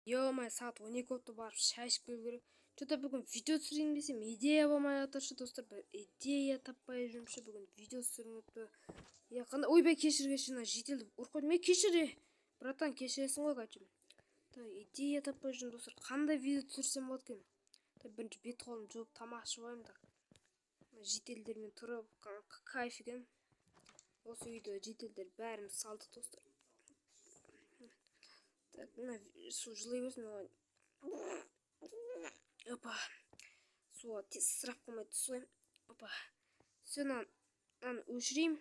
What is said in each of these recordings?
Ё-моё, сағат 12 болду, барып шай ішіп келу керек. Что-то бүгін видео түсірейін десем, идея болмай жатыршы достар. Бір идея таппай жүрмші, бүгін видео түсірмепті. Я қандай, ойбай, кешір, мына жителді ұрып қойдым. Кешір, братан, кешіресің ғой, качым. Идея таппай жүрмін достар. Қандай видео түсірсем болады екен? Бірінші бет қолым жуып тамақ ішіп алайын да. Жителдермен тұрып кайф екен. Осы үйде жителдер бәріміз салдық достар. Так, мына су жылай берсін. Опа. Суға тез сырап қоймайды су. Опа. Все, мынаны өшіреймін.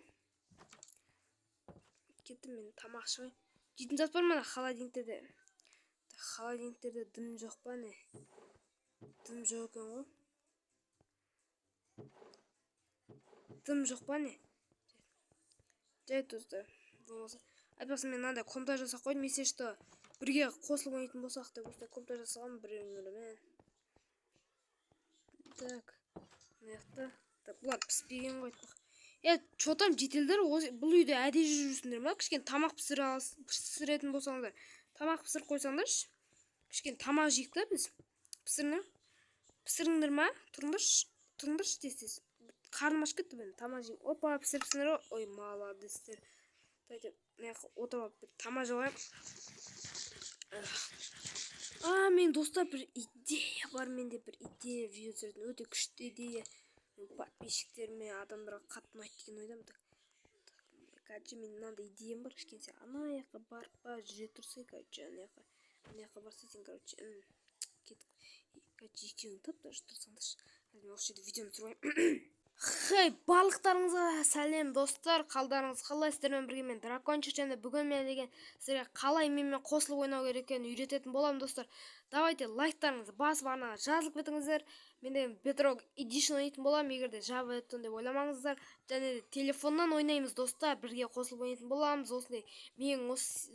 Кеттім мен тамақ ішіп. Жейтін зат бар ма холодильниктерде? Холодильниктерде дым жоқ па не? Дым жоқ екен ғой. Дым жоқ па не? Жай достар. Айтпасын мен мынандай комментарий жасап қойдым. Месе что бірге қосылып ойнайтын болсақ деп осындай комментарий жасағанмын біреумен. Так, мынақты. Так, бұлар піспеген ғой. Что там жителдер бұл үйде әдей жүрсіңдер ма? Кішкене тамақ пісіретін болсаңыздар, тамақ пісіріп қойсаңдаршы. Кішкене тамақ жейік та біз. Пісіріңдер ма? Тұрыңдаршы тез. Қарным ашып кетті мен, тамақ жеймін. Опа, пісіріпсіңдер ғой. Ой, молодецтер. Дайте, отырып алып тамақ жауайым. Мен достар, бір идея бар менде, бір идея видео түсіретін, өте күшті идея. Подписчиктеріме, адамдарға қатты ұнайды деген ойдамын. Короче, мен мынандай идеям бар, кішкене ана жаққа барып жүре тұрсай, короче, ана жаққа барса сен, короче, кеттік. Короче, екеуің тап-тыныш тұрсаңдаршы. Мен осы жерде видеоны түсірейін. Хей, барлықтарыңызға сәлем достар, қалдарыңыз қалай? Сіздермен бірге мен дракончик, және бүгін мен деген сіздерге қалай менімен қосылып ойнау керек екенін үйрететін боламын достар. Давайте лайктарыңызды басып ана жазылып кетіңіздер. Мен деген Bedrock Edition ойнайтын боламын, егер де Java Edition деп ойламаңыздар. Және де телефоннан ойнаймыз достар, бірге қосылып ойнайтын боламыз. Осындай мен осы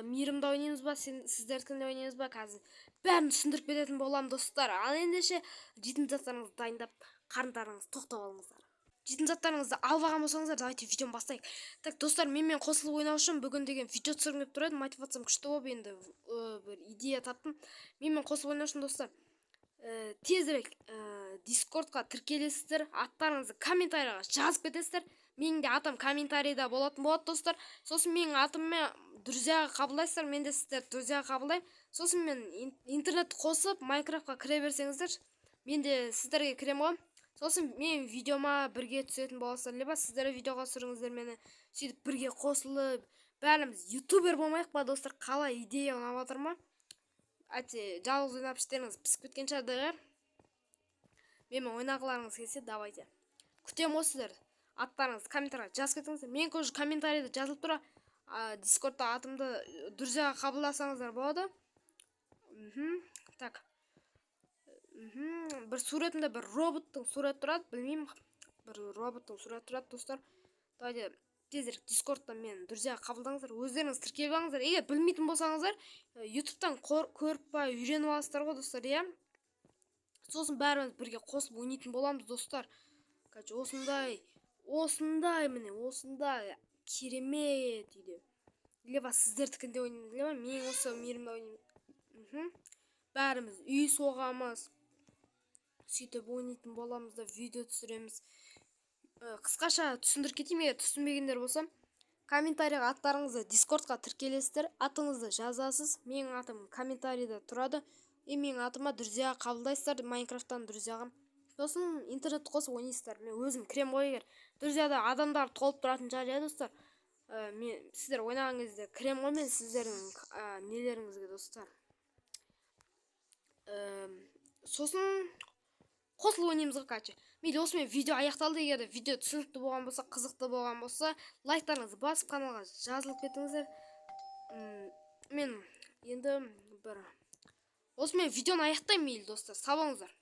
мейірімді ойнаймыз ба, сіздердікінде ойнаймыз ба, қазір бәрін түсіндіріп кететін боламын достар. Ал ендеше жейтін заттарыңызды дайындап, қарындарыңызды тоқтап алыңыздар. Жейтін заттарыңызды алып алған болсаңыздар, давайте видеоны бастайық. Так, достар, менімен қосылып ойнау үшін бүгін деген видео түсіргім келіп тұр еді. Мотивациям күшті болып, енді бір идея таптым. Менімен қосылып ойнау үшін достар, тезірек Discordқа тіркелесіздер, аттарыңызды комментарийға жазып кетесіздер. Менің де атым комментарийда болатын болады достар. Сосын менің атыммен друзьяға қабылдайсыздар, мен де сіздер друзьяға қабылдаймын. Сосын мен интернетті қосып Майнкрафтқа кіре берсеңіздер, мен де сіздерге кірем ғой. Сосын мен видеома бірге түсетін боласыздар, либо сіздер видеоға түсіріңіздер мені. Сөйтіп бірге қосылып, бәріміз ютубер болмайық па достар? Қалай, идея ұнап жатыр ма? Жалғыз ойнап іштеріңіз пісіп кеткен шығар. Менімен ойнағыларыңыз келсе, давайте. Күтем осы сіздер. Аттарыңызды комментарийға жазып кетіңіздер. Мен көзі комментарийді жазылып тұра. Дискордта атымды друзьяға қабылдасаңыздар болады. Так. Бір суретімде бір роботтың сурет тұрады, білмеймін. Бір роботтың сурет тұрады достар. Давайте тезірек Дискордтан мен друзьяға қабылдаңыздар. Өздеріңіз тіркеліп алыңыздар. Егер білмейтін болсаңыздар, ютубтан көріп па үйреніп аласыздар ғой достар, иә. Сосын бәріміз бірге қосылып ойнайтын боламыз достар. Осындай міне, осындай керемет үйде. Либо сіздердікінде ойнаймыз, либо мен осы мейірімді ойнаймын. Бәріміз үй соғамыз. Сөйтіп ойнайтын боламыз да, видео түсіреміз. Қысқаша түсіндіріп кетейін, егер түсінбегендер болса, комментарийға аттарыңызды Дискордқа тіркелесіздер, атыңызды жазасыз. Менің атым комментарийда тұрады. Менің атыма друзьяға қабылдайсыздар, Майнкрафттан друзьяға. Сосын интернет қосып ойнайсыздар. Мен өзім кірем ғой, егер друзьяда адамдар толып тұратын шығар, достар. Сіздер ойнаған кезде кірем ғой мен сіздердің нелеріңізге достар. Сосын қосылып ойнаймыз ғой, короче. Мейлі осымен видео аяқталды. Егер де видео түсінікті болған болса, қызықты болған болса, лайктарыңызды басып каналға жазылып кетіңіздер. Мен енді осымен видеоны аяқтаймын, мейлі достар. Сау болыңыздар.